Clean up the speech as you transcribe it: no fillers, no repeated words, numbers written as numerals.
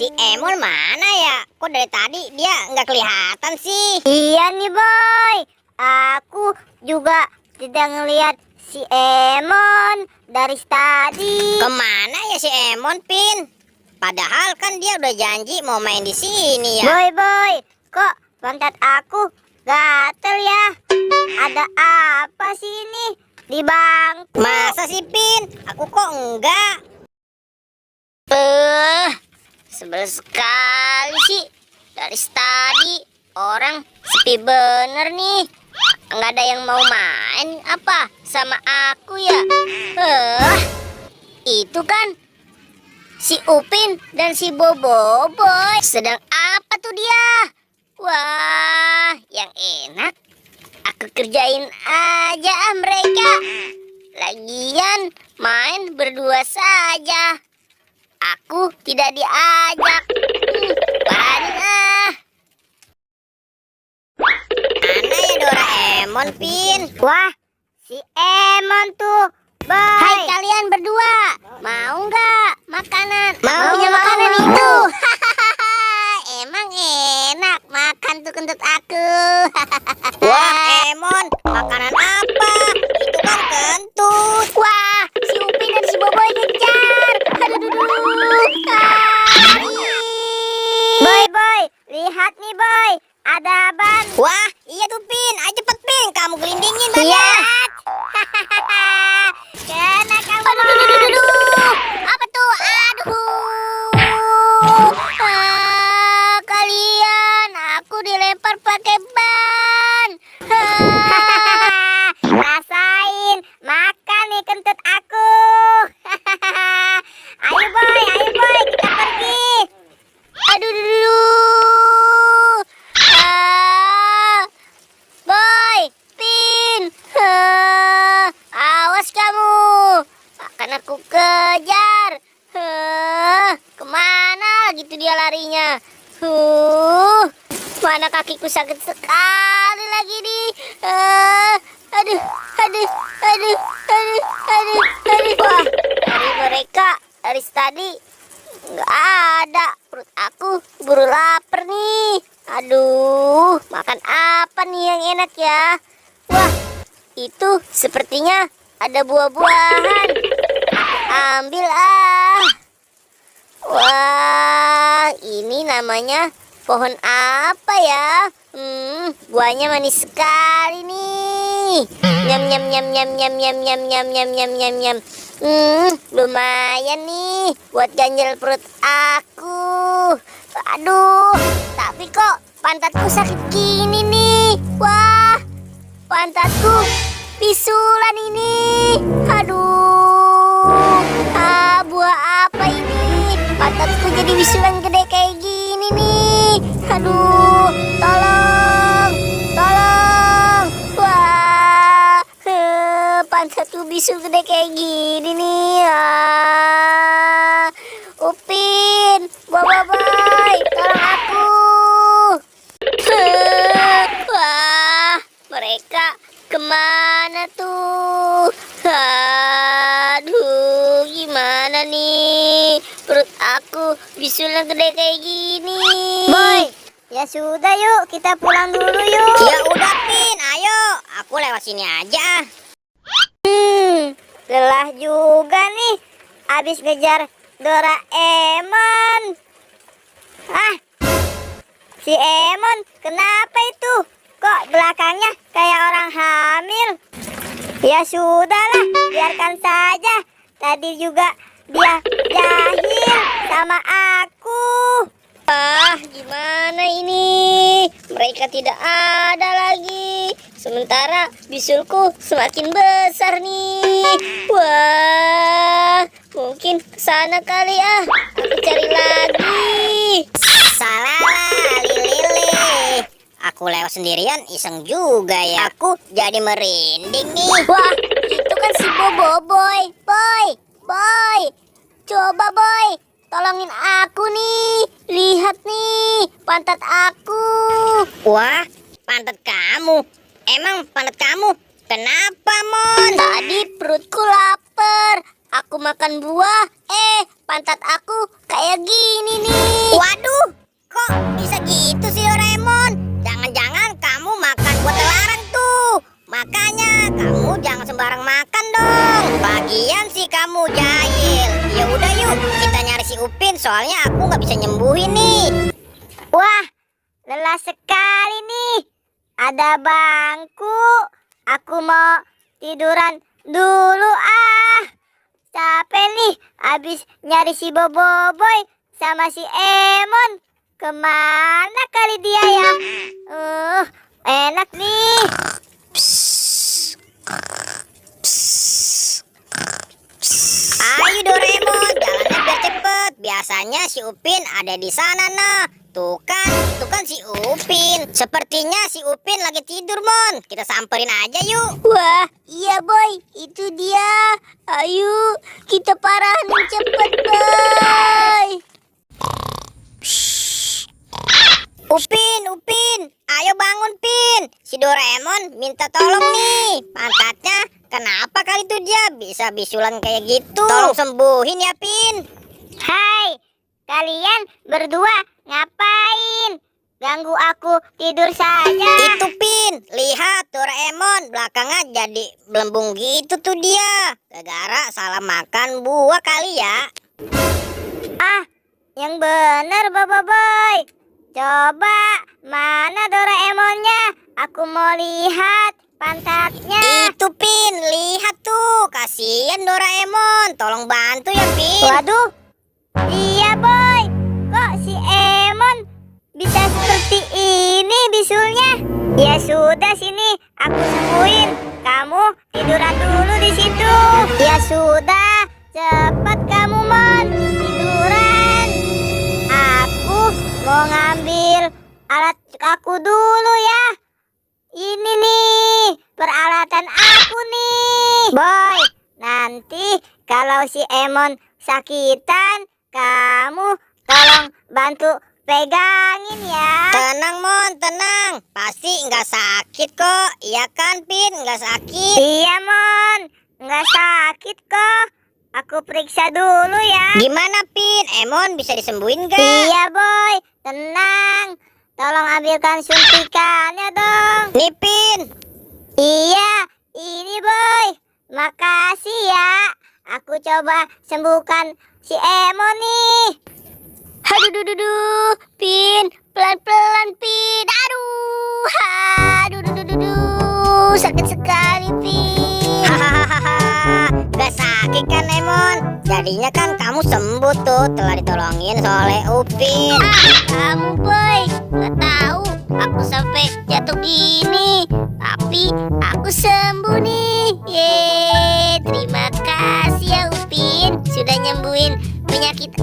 Si Emon mana ya? Kok dari tadi dia nggak kelihatan sih? Iya nih boy, aku juga tidak ngelihat si Emon dari tadi. Kemana ya si Emon, Pin? Padahal kan dia udah janji mau main di sini ya. Boy, kok pantat aku gatel ya? Ada apa sih ini di bangku? Masa sih, Pin? Aku kok enggak? Sebel sekali sih. Dari tadi orang sepi bener nih. Nggak ada yang mau main apa sama aku ya? Itu kan si Upin dan si Boboiboy. Sedang apa tuh dia? Wah, yang enak aku kerjain aja mereka. Lagian main berdua saja. Aku tidak diajak. Paling Mana ya Doraemon, Pin? Wah, si Emon tuh, boy. Hai kalian berdua, mau nggak makanan? Mau, makanan mau. itu. Emang enak makan tuh kentut aku. Wah, Emon, makanan apa? Itu kan kentut. Wah, si Upin dan si Boboy kejar. Boy, lihat nih boy, ada ban. Wah, iya tuh Pin. Ayo cepet Pin, kamu gelindingin banget. Iya. Kena kamu. Aduh. Apa tuh? Kalian, aku dilempar pakai ban. Rasain, makan nih kentut aku. Ayo boy, kita pergi. Aduh. Boy, Pin. Awas kamu. Akan aku kejar. Kemana gitu dia larinya? Mana kakiku sakit sekali lagi nih. Aduh. Wah, dari mereka dari tadi nggak ada. Perut aku buru lapar nih. Aduh, makan apa nih yang enak ya? Wah, itu sepertinya ada buah-buahan. Ambil ah. Wah, ini namanya pohon apa ya? Buahnya manis sekali nih. Nyam. Lumayan nih buat ganjel perut aku. Aduh, tapi kok pantatku sakit gini nih. Wah, pantatku bisulan ini. Aduh, buah apa ini? Pantatku jadi bisulan gede kayak gini nih. Aduh, tolong. Wah, pantatku bisul gede kayak gini nih. Upin, Boboiboy, tolong aku. Wah, mereka kemana tuh? Aduh, gimana nih? Perut aku bisulnya gede kayak gini. Boy, ya sudah yuk, kita pulang dulu yuk. Ya udah Pin, ayo. Aku lewat sini aja. Lelah juga nih, abis ngejar Doraemon. Si Emon, kenapa itu? Kok belakangnya kayak orang hamil? Ya sudahlah, biarkan saja. Tadi juga dia jahil sama aku. Gimana ini? Mereka tidak ada lagi. Sementara bisulku semakin besar nih. Wah, mungkin kesana kali ya. Aku cari lagi. Salah, Lili. Aku lewat sendirian iseng juga ya. Aku jadi merinding nih. Wah, itu kan si Boboiboy. Boy. Coba Boy, tolongin aku nih. Lihat nih, pantat aku. Wah, pantat kamu. Emang pantat kamu kenapa, Mon? Tadi perutku lapar. Aku makan buah, pantat aku kayak gini nih. soalnya aku nggak bisa nyembuhin nih. Wah, lelah sekali nih. Ada bangku. Aku mau tiduran dulu ah. Capek nih, abis nyari si Boboiboy sama si Emon. Kemana kali dia ya? Enak nih. Ayo Doraemon, jalannya biar cepet. Biasanya si Upin ada di sana nah. Tuh kan si Upin. Sepertinya si Upin lagi tidur, Mon. Kita samperin aja yuk. Wah, iya boy, itu dia. Ayo, kita parahin cepet boy. Upin, ayo bangun Pin. Si Doraemon minta tolong nih. Pantatnya kenapa kali tuh dia bisa bisulan kayak gitu? Tolong sembuhin ya Pin. Hai, kalian berdua ngapain? Ganggu aku tidur saja. Itu Pin, lihat Doraemon belakangan jadi belembung gitu tuh dia. Gara-gara salah makan buah kali ya. Ah, yang bener Boboiboy. Coba, mana Doraemonnya? Aku mau lihat pantatnya. Itu Pin, lihat tuh. Kasihan Doraemon, tolong bantu ya Pin. Waduh, iya boy. Kok si Emon bisa seperti ini bisulnya? Ya sudah sini, aku sembuhin. Kamu tiduran dulu di situ. Ya sudah, cepat kamu Mon, tiduran. Aku mau ngambil alat aku dulu ya. Ini nih, peralatan aku nih. Boy, nanti kalau si Emon sakitan, kamu tolong bantu pegangin ya. Tenang Mon, tenang. Pasti nggak sakit kok. Iya kan Pin, nggak sakit. Iya Mon, nggak sakit kok. Aku periksa dulu ya. Gimana Pin, Emon bisa disembuhin gak? Iya boy, tenang. Tolong ambilkan suntikannya dong. Nih Pin. Iya, ini boy. Makasih ya. Aku coba sembuhkan si Emon nih. Aduh, Pin. Pelan-pelan, Pin. Aduh. Sakit sekali, Pin. Hahaha. Gak sakit kan Emon? Jadinya kan kamu sembuh tuh telah ditolongin oleh Upin. Kamu boy, nggak tahu aku sampai jatuh gini, tapi aku sembuh nih. Terima kasih ya Upin sudah nyembuhin penyakit